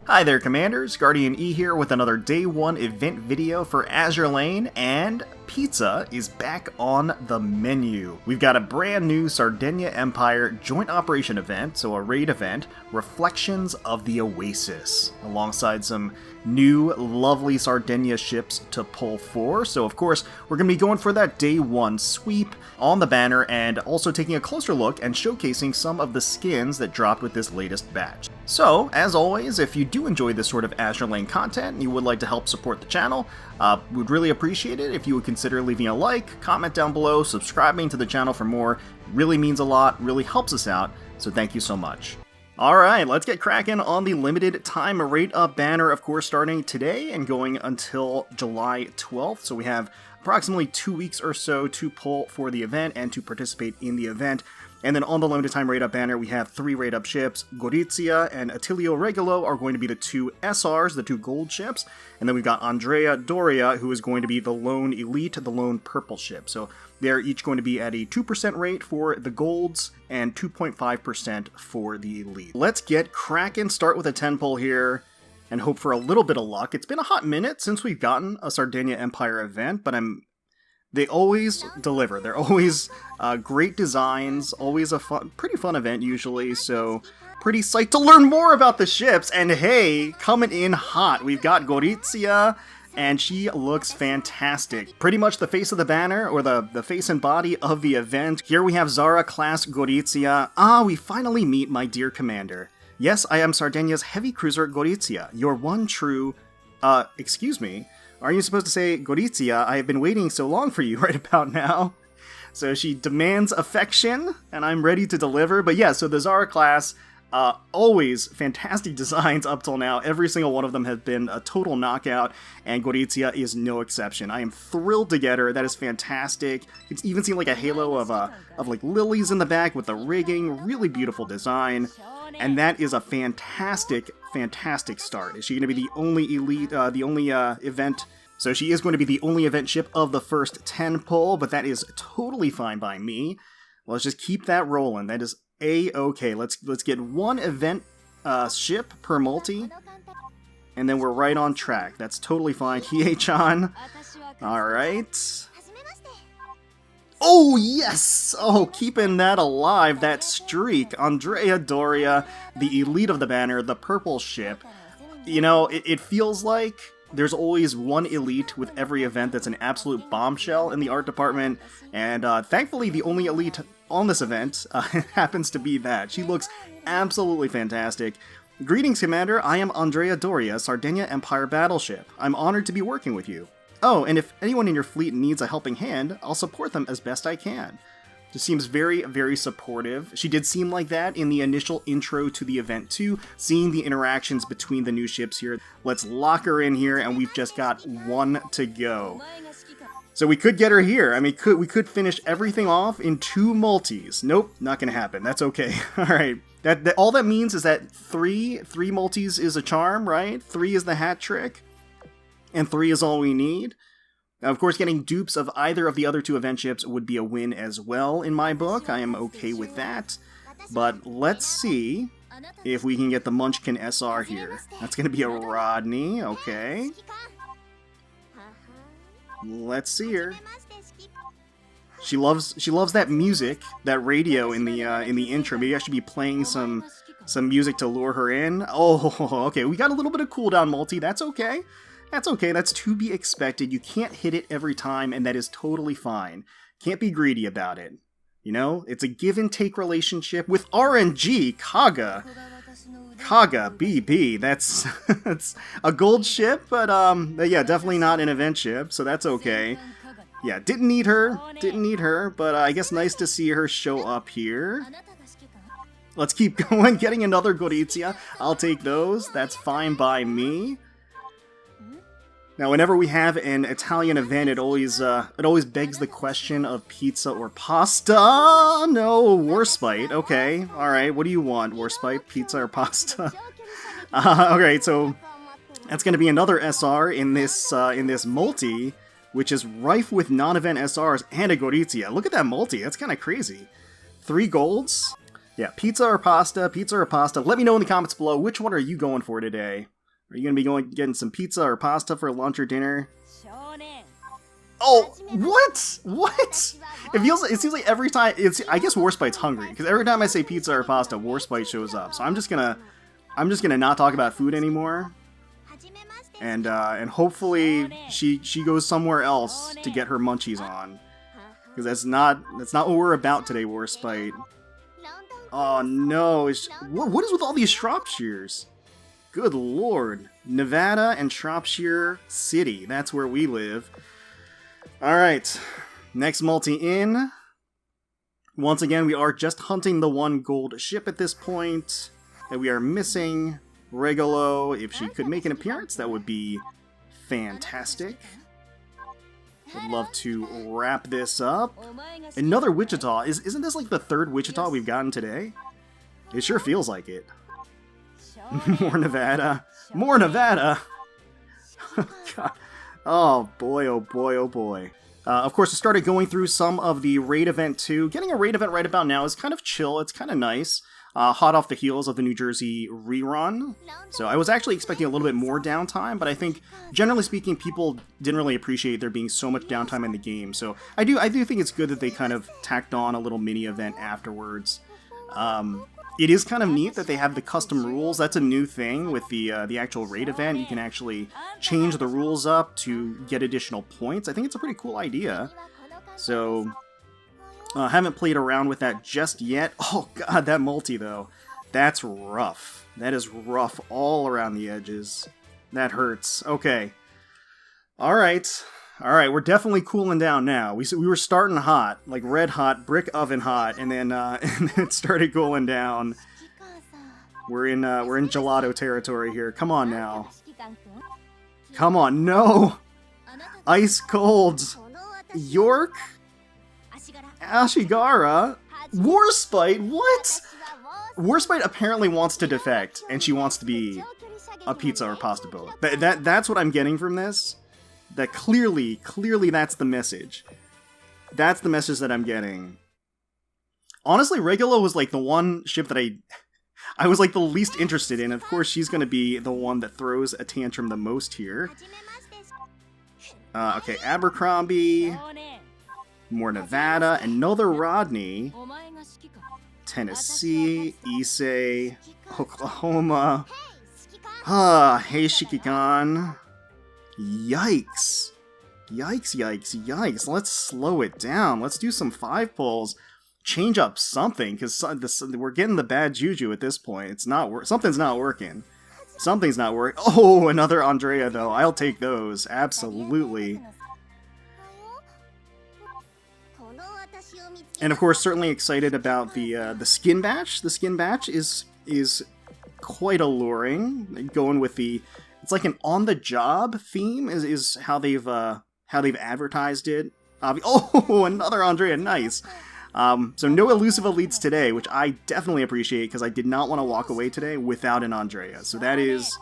Hi there, Commanders! GuardianE here with another Day 1 event video for Azur Lane, and pizza is back on the menu. We've got a brand new Sardegna Empire Joint Operation event, so a raid event, Reflections of the Oasis, alongside some new lovely Sardegna ships to pull for. So of course, we're going to be going for that Day 1 sweep on the banner, and also taking a closer look and showcasing some of the skins that dropped with this latest batch. So, as always, if you do enjoy this sort of Azur Lane content and you would like to help support the channel, we'd really appreciate it if you would consider leaving a like, comment down below, subscribing to the channel for more. It really means a lot, really helps us out, so thank you so much. Alright, let's get cracking on the limited time rate up banner, of course, starting today and going until July 12th. So we have approximately 2 weeks or so to pull for the event and to participate in the event. And then on the limited time raid up banner, we have 3 raid up ships. Gorizia and Attilio Regolo are going to be the 2 SRs, the 2 gold ships. And then we've got Andrea Doria, who is going to be the lone elite, the lone purple ship. So they're each going to be at a 2% rate for the golds and 2.5% for the elite. Let's get cracking, start with a 10 pull here, and hope for a little bit of luck. It's been a hot minute since we've gotten a Sardegna Empire event, but they always deliver. They're always great designs, always a pretty fun event usually, so pretty psyched to learn more about the ships. And hey, coming in hot, we've got Gorizia, and she looks fantastic. Pretty much the face of the banner, or the face and body of the event. Here we have Zara class Gorizia. Ah, we finally meet my dear commander. Yes, I am Sardegna's heavy cruiser Gorizia, your one true... excuse me? Aren't you supposed to say, Gorizia, I have been waiting so long for you right about now? So she demands affection, and I'm ready to deliver. But yeah, so the Zara class, always fantastic designs up till now. Every single one of them has been a total knockout, and Gorizia is no exception. I am thrilled to get her. That is fantastic. It's even seen like a halo of like lilies in the back with the rigging. Really beautiful design. And that is a fantastic start. Is she going to be the only elite, the only event? So she is going to be the only event ship of the first 10 pull, but that is totally fine by me. Let's just keep that rolling. That is A-okay. Let's get one event ship per multi, and then we're right on track. That's totally fine. Hiei-chan. Alright. Oh, yes! Oh, keeping that alive, that streak. Andrea Doria, the elite of the banner, the purple ship. You know, it feels like there's always one elite with every event that's an absolute bombshell in the art department, and thankfully the only elite on this event happens to be that. She looks absolutely fantastic. Greetings, Commander. I am Andrea Doria, Sardegna Empire Battleship. I'm honored to be working with you. Oh, and if anyone in your fleet needs a helping hand, I'll support them as best I can. Just seems very, very supportive. She did seem like that in the initial intro to the event too, seeing the interactions between the new ships here. Let's lock her in here, and we've just got one to go. So we could get her here. I mean, we could finish everything off in 2 multis. Nope, not gonna happen. That's okay. Alright. That all that means is that three multis is a charm, right? 3 is the hat trick. And 3 is all we need. Now, of course, getting dupes of either of the other 2 event ships would be a win as well in my book. I am okay with that. But let's see if we can get the Munchkin SR here. That's going to be a Rodney, okay. Let's see her. She loves that music, that radio in the intro. Maybe I should be playing some music to lure her in. Oh, okay, we got a little bit of cooldown multi. That's okay. That's okay, that's to be expected. You can't hit it every time, and that is totally fine. Can't be greedy about it. You know, it's a give-and-take relationship with RNG, Kaga, BB. That's a gold ship, but yeah, definitely not an event ship, so that's okay. Yeah, didn't need her, but I guess nice to see her show up here. Let's keep going, getting another Gorizia. I'll take those, that's fine by me. Now, whenever we have an Italian event, it always begs the question of pizza or pasta. No, Warspite. Okay, all right. What do you want, Warspite? Pizza or pasta? Okay, so that's going to be another SR in this multi, which is rife with non-event SRs and a Gorizia. Look at that multi. That's kind of crazy. 3 golds. Yeah, pizza or pasta, pizza or pasta. Let me know in the comments below, which one are you going for today? Are you going to be getting some pizza or pasta for lunch or dinner? Oh, what? What? It seems like every time, I guess Warspite's hungry, because every time I say pizza or pasta, Warspite shows up. So I'm just gonna not talk about food anymore. And hopefully she goes somewhere else to get her munchies on. Because that's not what we're about today, Warspite. Oh no, what is with all these Shropshires? Good lord. Nevada and Shropshire City, that's where we live. Alright, next multi in. Once again, we are just hunting the one gold ship at this point that we are missing. Regolo, if she could make an appearance, that would be fantastic. Would love to wrap this up. Another Wichita. Isn't this like the third Wichita we've gotten today? It sure feels like it. More Nevada. More Nevada! God. Oh boy, oh boy, oh boy. Of course, I started going through some of the raid event too. Getting a raid event right about now is kind of chill. It's kind of nice. Hot off the heels of the New Jersey rerun. So I was actually expecting a little bit more downtime, but I think, generally speaking, people didn't really appreciate there being so much downtime in the game. So I do think it's good that they kind of tacked on a little mini event afterwards. It is kind of neat that they have the custom rules. That's a new thing with the actual raid event. You can actually change the rules up to get additional points. I think it's a pretty cool idea. So haven't played around with that just yet. Oh god, that multi though. That's rough. That is rough all around the edges. That hurts. Okay. Alright. Alright, we're definitely cooling down now. We were starting hot, like red hot, brick oven hot, and then it started cooling down. We're in gelato territory here. Come on now. Come on, no! Ice cold! York? Ashigara? Warspite? What? Warspite apparently wants to defect, and she wants to be a pizza or pasta boat. That's what I'm getting from this. That clearly that's the message. That's the message that I'm getting. Honestly, Regolo was like the one ship that I was like the least interested in. Of course, she's going to be the one that throws a tantrum the most here. Okay, Abercrombie. More Nevada. Another Rodney. Tennessee. Issei. Oklahoma. Hey, Shikigan. Yikes. Yikes, yikes, yikes. Let's slow it down. Let's do some 5 pulls. Change up something, because we're getting the bad juju at this point. It's not something's not working. Something's not working. Oh, another Andrea, though. I'll take those. Absolutely. And of course, certainly excited about the skin batch. The skin batch is quite alluring. Going with the... It's like an on-the-job theme is how they've advertised it. Oh, another Andrea, nice. So no elusive elites today, which I definitely appreciate because I did not want to walk away today without an Andrea. So that is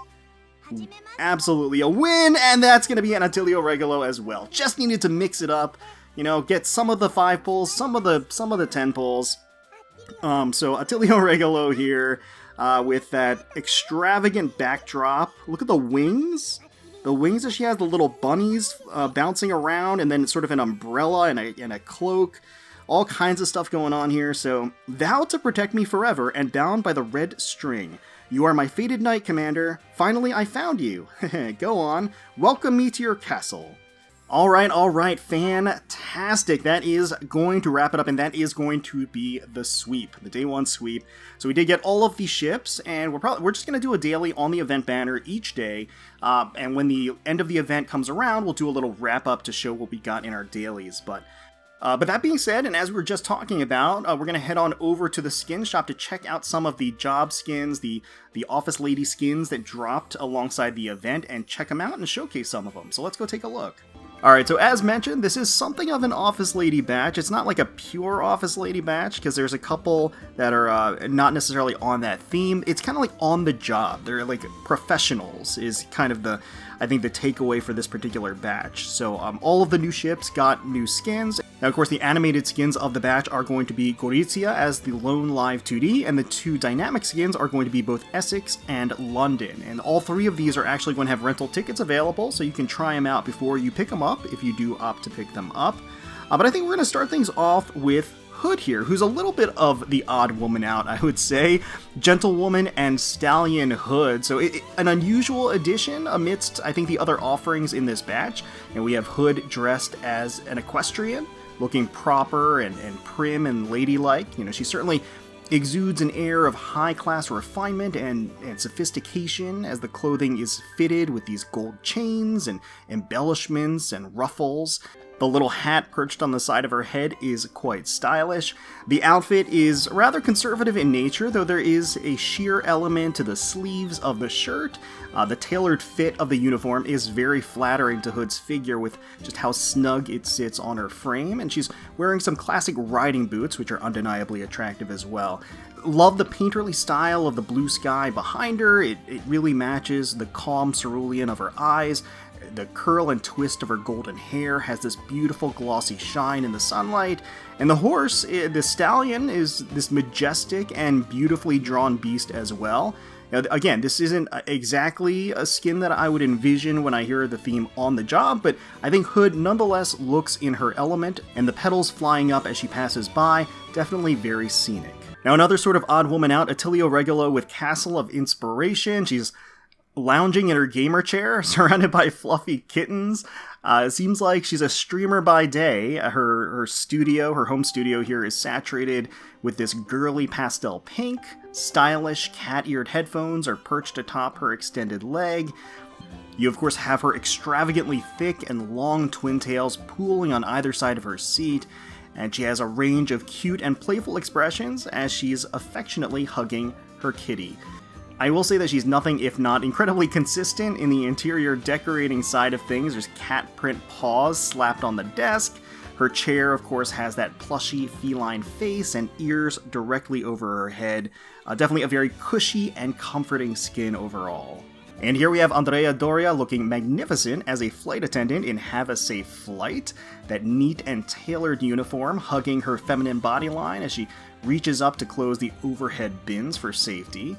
absolutely a win, and that's going to be an Attilio Regolo as well. Just needed to mix it up, you know, get some of the 5 pulls, some of the 10 pulls. So Attilio Regolo here. With that extravagant backdrop. Look at the wings. The wings that she has, the little bunnies bouncing around, and then sort of an umbrella and a cloak. All kinds of stuff going on here. So, vow to protect me forever and bound by the red string. You are my fated knight, Commander. Finally, I found you. Go on. Welcome me to your castle. Alright, fantastic. That is going to wrap it up, and that is going to be the sweep, the day 1 sweep. So we did get all of the ships, and we're just going to do a daily on the event banner each day, and when the end of the event comes around, we'll do a little wrap-up to show what we got in our dailies. But that being said, and as we were just talking about, we're going to head on over to the skin shop to check out some of the job skins, the office lady skins that dropped alongside the event, and check them out and showcase some of them. So let's go take a look. Alright, so as mentioned, this is something of an Office Lady batch. It's not like a pure Office Lady batch, because there's a couple that are not necessarily on that theme. It's kind of like on the job. They're like professionals, is kind of I think the takeaway for this particular batch. So all of the new ships got new skins. Now, of course, the animated skins of the batch are going to be Gorizia as the lone live 2D, and the 2 dynamic skins are going to be both Essex and London. And all 3 of these are actually going to have rental tickets available, so you can try them out before you pick them up, if you do opt to pick them up. But I think we're going to start things off with Hood here, who's a little bit of the odd woman out, I would say. Gentlewoman and Stallion Hood. So an unusual addition amidst, I think, the other offerings in this batch. And we have Hood dressed as an equestrian, looking proper and prim and ladylike. You know, she certainly exudes an air of high-class refinement and sophistication as the clothing is fitted with these gold chains and embellishments and ruffles. The little hat perched on the side of her head is quite stylish. The outfit is rather conservative in nature, though there is a sheer element to the sleeves of the shirt. The tailored fit of the uniform is very flattering to Hood's figure with just how snug it sits on her frame, and she's wearing some classic riding boots, which are undeniably attractive as well. Love the painterly style of the blue sky behind her. It really matches the calm cerulean of her eyes. The curl and twist of her golden hair has this beautiful glossy shine in the sunlight, and the horse, the stallion, is this majestic and beautifully drawn beast as well. Now, again, this isn't exactly a skin that I would envision when I hear the theme on the job, but I think Hood nonetheless looks in her element, and the petals flying up as she passes by, definitely very scenic. Now, another sort of odd woman out, Attilio Regolo with Castle of Inspiration. She's lounging in her gamer chair, surrounded by fluffy kittens. It seems like she's a streamer by day. Her studio, her home studio here, is saturated with this girly pastel pink. Stylish cat-eared headphones are perched atop her extended leg. You, of course, have her extravagantly thick and long twin tails pooling on either side of her seat, and she has a range of cute and playful expressions as she's affectionately hugging her kitty. I will say that she's nothing if not incredibly consistent in the interior decorating side of things. There's cat print paws slapped on the desk. Her chair, of course, has that plushy feline face and ears directly over her head. Definitely a very cushy and comforting skin overall. And here we have Andrea Doria looking magnificent as a flight attendant in Have a Safe Flight. That neat and tailored uniform hugging her feminine bodyline as she reaches up to close the overhead bins for safety.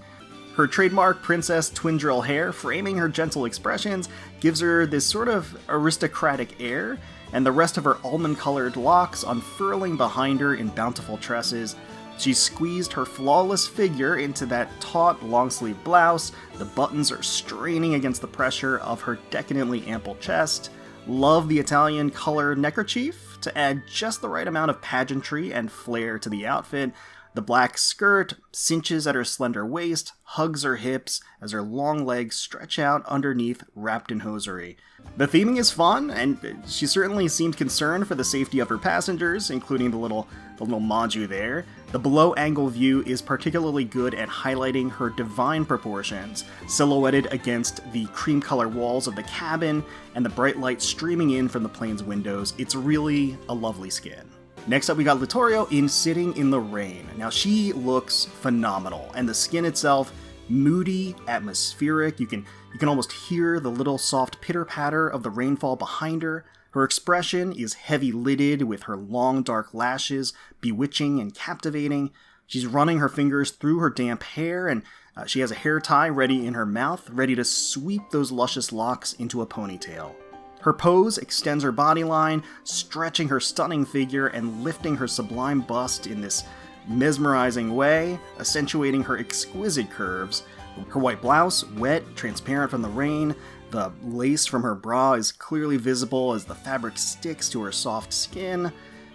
Her trademark princess twin drill hair, framing her gentle expressions, gives her this sort of aristocratic air, and the rest of her almond-colored locks unfurling behind her in bountiful tresses. She's squeezed her flawless figure into that taut long-sleeve blouse. The buttons are straining against the pressure of her decadently ample chest. Love the Italian color neckerchief to add just the right amount of pageantry and flair to the outfit. The black skirt cinches at her slender waist, hugs her hips as her long legs stretch out underneath wrapped in hosiery. The theming is fun, and she certainly seemed concerned for the safety of her passengers, including the little Manjuu there. The below-angle view is particularly good at highlighting her divine proportions, silhouetted against the cream-color walls of the cabin and the bright light streaming in from the plane's windows. It's really a lovely skin. Next up, we got Littorio in Sitting in the Rain. Now, she looks phenomenal, and the skin itself, moody, atmospheric. You can almost hear the little soft pitter-patter of the rainfall behind her. Her expression is heavy-lidded, with her long dark lashes bewitching and captivating. She's running her fingers through her damp hair, and she has a hair tie ready in her mouth, ready to sweep those luscious locks into a ponytail. Her pose extends her bodyline, stretching her stunning figure and lifting her sublime bust in this mesmerizing way, accentuating her exquisite curves. Her white blouse, wet, transparent from the rain, the lace from her bra is clearly visible as the fabric sticks to her soft skin.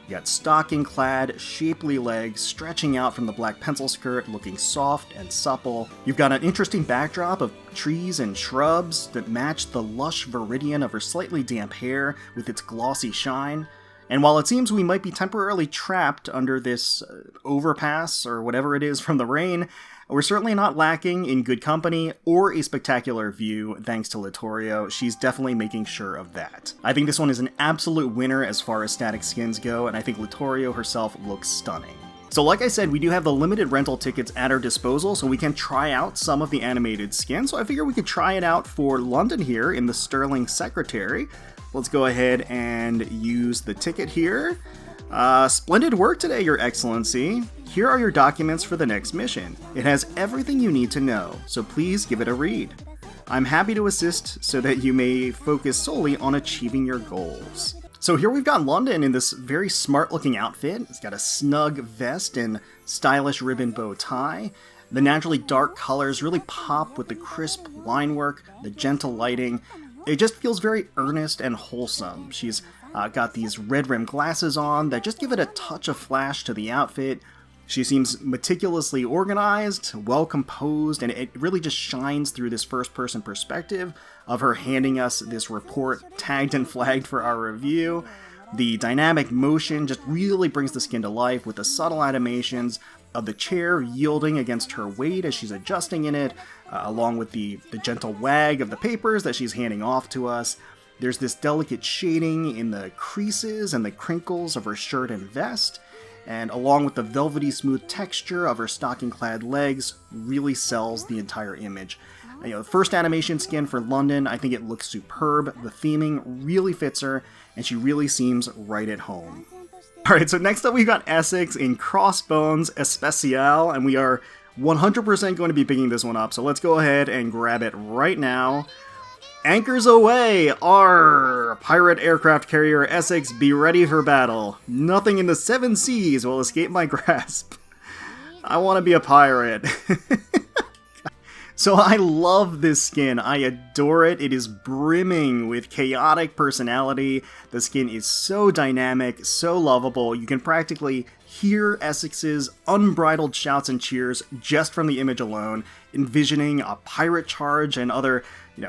You got stocking-clad, shapely legs stretching out from the black pencil skirt, looking soft and supple. You've got an interesting backdrop of trees and shrubs that match the lush viridian of her slightly damp hair with its glossy shine. And while it seems we might be temporarily trapped under this overpass or whatever it is from the rain, we're certainly not lacking in good company or a spectacular view thanks to Littorio. She's definitely making sure of that. I think this one is an absolute winner as far as static skins go, and I think Littorio herself looks stunning. So like I said, we do have the limited rental tickets at our disposal, so we can try out some of the animated skins. So I figure we could try it out for London here in the Sterling Secretary. Let's go ahead and use the ticket here. Splendid work today, Your Excellency. Here are your documents for the next mission. It has everything you need to know, so please give it a read. I'm happy to assist so that you may focus solely on achieving your goals. So here we've got London in this very smart-looking outfit. It's got a snug vest and stylish ribbon bow tie. The naturally dark colors really pop with the crisp line work, the gentle lighting. It just feels very earnest and wholesome. She's got these red rimmed glasses on that just give it a touch of flash to the outfit. She seems meticulously organized, well composed, and it really just shines through this first-person perspective of her handing us this report tagged and flagged for our review. The dynamic motion just really brings the skin to life with the subtle animations of the chair yielding against her weight as she's adjusting in it, along with the gentle wag of the papers that she's handing off to us. There's this delicate shading in the creases and the crinkles of her shirt and vest, and along with the velvety smooth texture of her stocking-clad legs, really sells the entire image. You know, the first animation skin for London, I think it looks superb. The theming really fits her, and she really seems right at home. Alright, so next up we've got Essex in Crossbones Especial, and we are 100% going to be picking this one up, so let's go ahead and grab it right now. Anchors away! Arr! Pirate aircraft carrier Essex, be ready for battle. Nothing in the 7 seas will escape my grasp. I want to be a pirate. So I love this skin. I adore it. It is brimming with chaotic personality. The skin is so dynamic, so lovable. You can practically hear Essex's unbridled shouts and cheers just from the image alone, envisioning a pirate charge and other,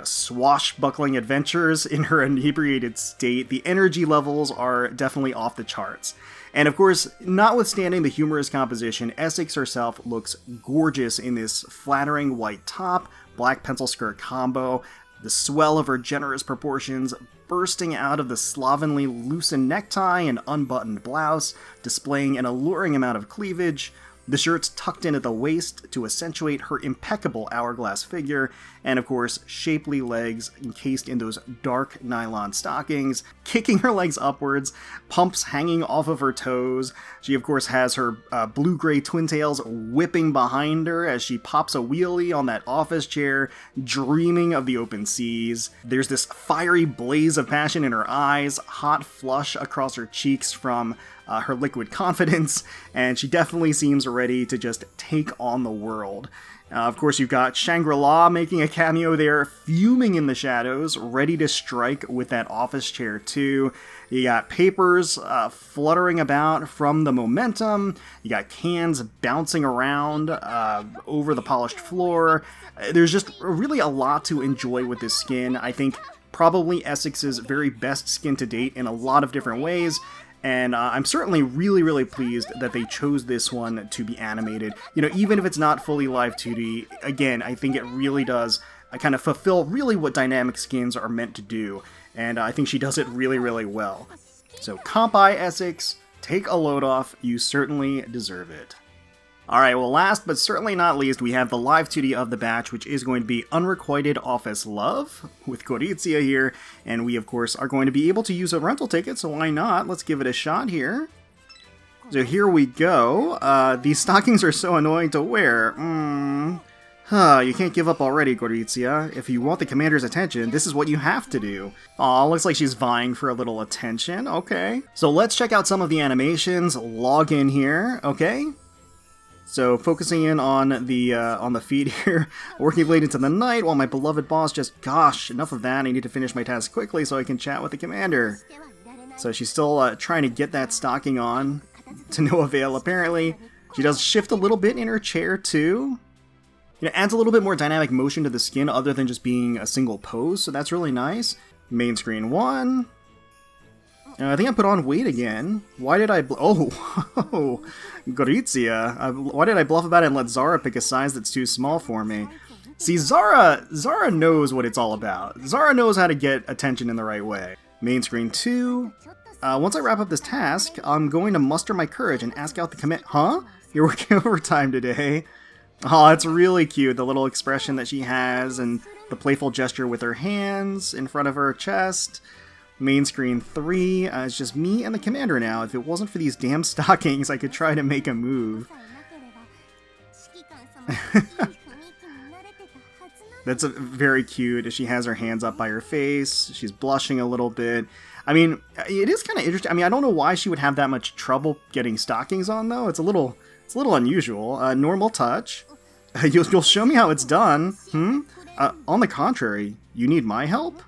swashbuckling adventures in her inebriated state. The energy levels are definitely off the charts. And of course, notwithstanding the humorous composition, Essex herself looks gorgeous in this flattering white top, black pencil skirt combo, the swell of her generous proportions bursting out of the slovenly loosened necktie and unbuttoned blouse, displaying an alluring amount of cleavage. The shirt's tucked in at the waist to accentuate her impeccable hourglass figure, and of course, shapely legs encased in those dark nylon stockings, kicking her legs upwards, pumps hanging off of her toes. She of course has her blue-gray twin tails whipping behind her as she pops a wheelie on that office chair, dreaming of the open seas. There's this fiery blaze of passion in her eyes, hot flush across her cheeks from her liquid confidence, and she definitely seems ready to just take on the world. Of course, you've got Shangri-La making a cameo there, fuming in the shadows, ready to strike with that office chair too. You got papers fluttering about from the momentum. You got cans bouncing around over the polished floor. There's just really a lot to enjoy with this skin. I think probably Essex's very best skin to date in a lot of different ways. And I'm certainly really, really pleased that they chose this one to be animated. Even if it's not fully live 2D, again, I think it really does kind of fulfill really what dynamic skins are meant to do. And I think she does it really, really well. So comp eye Essex, take a load off, you certainly deserve it. Alright, well last but certainly not least, we have the live 2D of the batch, which is going to be Unrequited Office Love, with Gorizia here, and we of course are going to be able to use a rental ticket, so why not? Let's give it a shot here. So here we go. These stockings are so annoying to wear. You can't give up already, Gorizia. If you want the commander's attention, this is what you have to do. Aw, looks like she's vying for a little attention, okay. So let's check out some of the animations, log in here, okay? So focusing in on the feed here, working late into the night while my beloved boss just, gosh, enough of that, I need to finish my task quickly so I can chat with the commander. So she's still trying to get that stocking on, to no avail apparently. She does shift a little bit in her chair too. Adds a little bit more dynamic motion to the skin other than just being a single pose, so that's really nice. Main screen 1. I think I put on weight again. Why did I oh, Gorizia. Why did I bluff about it and let Zara pick a size that's too small for me? See, Zara knows what it's all about. Zara knows how to get attention in the right way. Main screen 2. Once I wrap up this task, I'm going to muster my courage and ask out the commit. Huh? You're working overtime today. Oh, it's really cute, the little expression that she has and the playful gesture with her hands in front of her chest. Main screen 3, it's just me and the commander now. If it wasn't for these damn stockings, I could try to make a move. That's very cute. She has her hands up by her face. She's blushing a little bit. I mean, it is kind of interesting. I mean, I don't know why she would have that much trouble getting stockings on, though. It's a little unusual. Normal touch. You'll show me how it's done. On the contrary, you need my help?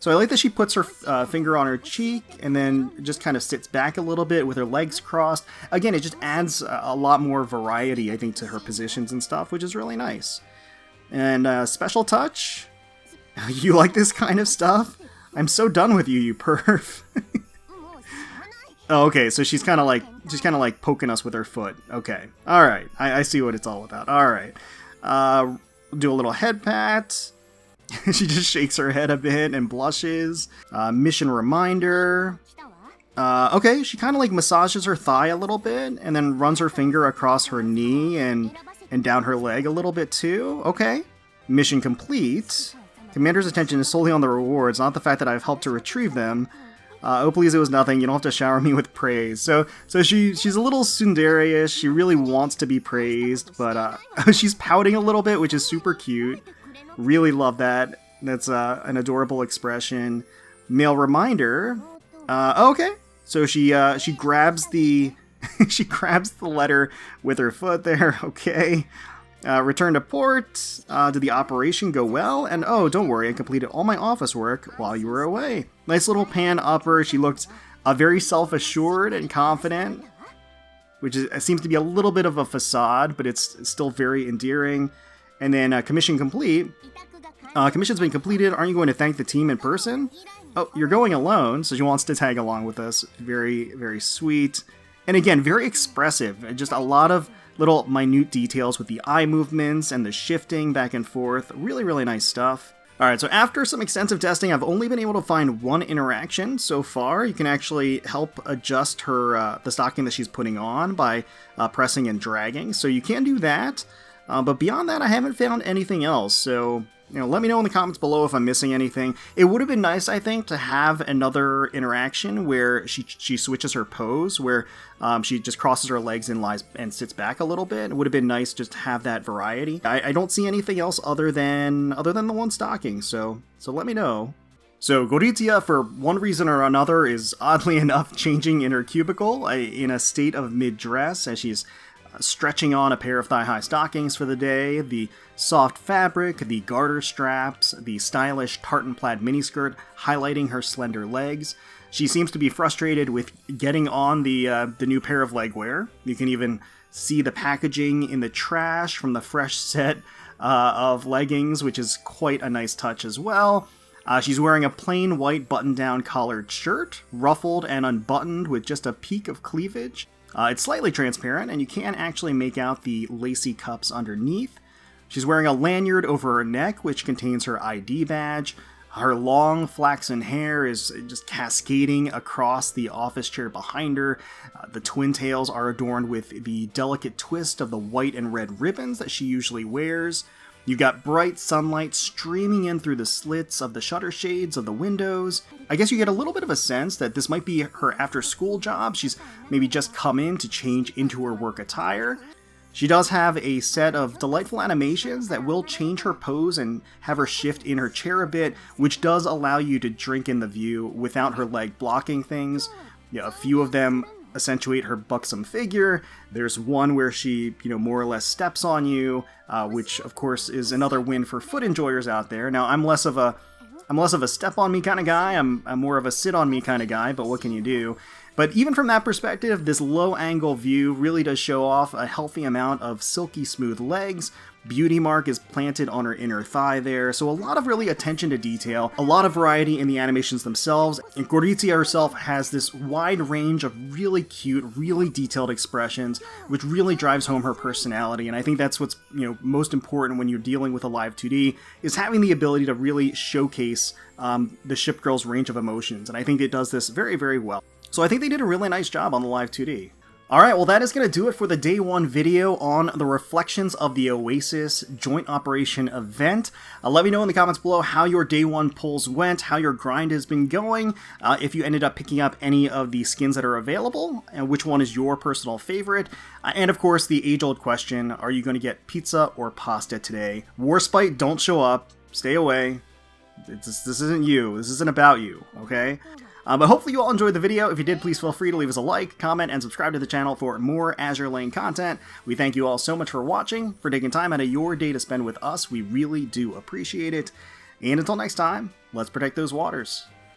So I like that she puts her finger on her cheek and then just kind of sits back a little bit with her legs crossed. Again, it just adds a lot more variety, I think, to her positions and stuff, which is really nice. And special touch? You like this kind of stuff? I'm so done with you, you perv. Oh, okay, so she's kind of like poking us with her foot. Okay, all right, I see what it's all about. All right, do a little head pat. She just shakes her head a bit and blushes. Mission reminder. Okay, she kind of like massages her thigh a little bit and then runs her finger across her knee and down her leg a little bit too. Okay. Mission complete. Commander's attention is solely on the rewards, not the fact that I've helped to retrieve them. Oh, please, it was nothing. You don't have to shower me with praise. So she's a little tsundere-ish. She really wants to be praised, but she's pouting a little bit, which is super cute. Really love that. That's an adorable expression. Mail reminder. Okay. So she grabs the she grabs the letter with her foot there. Okay. Return to port. Did the operation go well? And oh, don't worry, I completed all my office work while you were away. Nice little pan upper. She looked very self-assured and confident, which seems to be a little bit of a facade, but it's still very endearing. And then commission complete. Commission's been completed. Aren't you going to thank the team in person? Oh, you're going alone, so she wants to tag along with us. Very, very sweet. And again, very expressive. Just a lot of little minute details with the eye movements and the shifting back and forth. Really, really nice stuff. Alright, so after some extensive testing, I've only been able to find one interaction so far. You can actually help adjust her the stocking that she's putting on by pressing and dragging. So you can do that. But beyond that, I haven't found anything else, so let me know in the comments below if I'm missing anything. It would have been nice, I think, to have another interaction where she switches her pose, where she just crosses her legs and lies and sits back a little bit. It would have been nice just to have that variety. I don't see anything else other than the one stocking, so let me know. So Gorizia, for one reason or another, is oddly enough changing in her cubicle in a state of mid-dress as she's stretching on a pair of thigh-high stockings for the day, the soft fabric, the garter straps, the stylish tartan plaid miniskirt highlighting her slender legs. She seems to be frustrated with getting on the new pair of legwear. You can even see the packaging in the trash from the fresh set of leggings, which is quite a nice touch as well. She's wearing a plain white button-down collared shirt, ruffled and unbuttoned with just a peak of cleavage. It's slightly transparent, and you can actually make out the lacy cups underneath. She's wearing a lanyard over her neck, which contains her ID badge. Her long, flaxen hair is just cascading across the office chair behind her. The twin tails are adorned with the delicate twist of the white and red ribbons that she usually wears. You've got bright sunlight streaming in through the slits of the shutter shades of the windows. I guess you get a little bit of a sense that this might be her after-school job. She's maybe just come in to change into her work attire. She does have a set of delightful animations that will change her pose and have her shift in her chair a bit, which does allow you to drink in the view without her leg blocking things. A few of them accentuate her buxom figure. There's one where she, more or less steps on you, which of course is another win for foot enjoyers out there. Now, I'm less of a step on me kind of guy. I'm more of a sit on me kind of guy, but what can you do? But even from that perspective, this low angle view really does show off a healthy amount of silky smooth legs. Beauty mark is planted on her inner thigh there, so a lot of really attention to detail, a lot of variety in the animations themselves, and Gorizia herself has this wide range of really cute, really detailed expressions, which really drives home her personality, and I think that's what's most important when you're dealing with a live 2D, is having the ability to really showcase the Ship Girl's range of emotions, and I think it does this very, very well. So I think they did a really nice job on the live 2D. Alright, well that is going to do it for the Day 1 video on the reflections of the Oasis Joint Operation event. Let me know in the comments below how your Day 1 pulls went, how your grind has been going, if you ended up picking up any of the skins that are available, and which one is your personal favorite, and of course the age-old question, are you going to get pizza or pasta today? Warspite, don't show up, stay away, this isn't you, this isn't about you, okay? But hopefully you all enjoyed the video. If you did, please feel free to leave us a like, comment, and subscribe to the channel for more Azur Lane content. We thank you all so much for watching, for taking time out of your day to spend with us. We really do appreciate it. And until next time, let's protect those waters.